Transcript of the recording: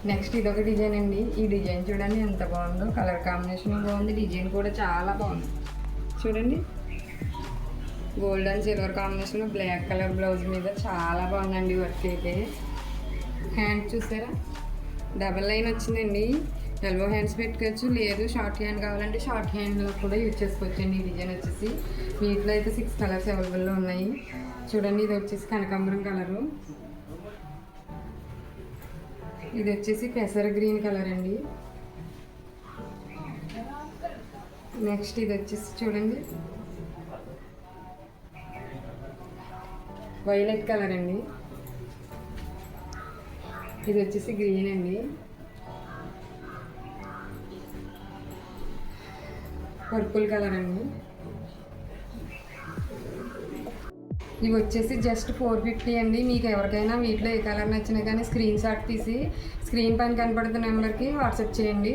Next ఇదొక design అండి. ఈ డిజైన్ చూడండి ఎంత బాగుందో, కలర్ కాంబినేషన్ బాగుంది, డిజైన్ కూడా చాలా బాగుంది. చూడండి gold and silver combination black colour blouse మీద చాలా బాగుందండి వర్క్ అయితే. హ్యాండ్ చూసారా డబల్ లైన్ వచ్చిందండి. ఎల్బో హ్యాండ్స్ పెట్టుకోవచ్చు, లేదు షార్ట్ హ్యాండ్ కావాలంటే షార్ట్ హ్యాండ్లో కూడా యూజ్ చేసుకోవచ్చు అండి. ఈ డిజైన్ వచ్చేసి వీటిలో అయితే 6 కలర్స్ అవైలబుల్లో ఉన్నాయి. చూడండి ఇది వచ్చేసి కనకాంబరం కలరు, ఇది వచ్చేసి పెసర గ్రీన్ కలర్ అండి. నెక్స్ట్ ఇది వచ్చేసి చూడండి వైలెట్ కలర్ అండి. ఇది వచ్చేసి గ్రీన్ అండి. పర్పుల్ కలర్ అండి. ఇవి వచ్చేసి జస్ట్ 450 అండి. మీకు ఎవరికైనా వీటిలో ఏ కలర్ నచ్చినా కానీ స్క్రీన్ షాట్ తీసి స్క్రీన్ పైన కనపడుతున్న నెంబర్కి వాట్సాప్ చేయండి.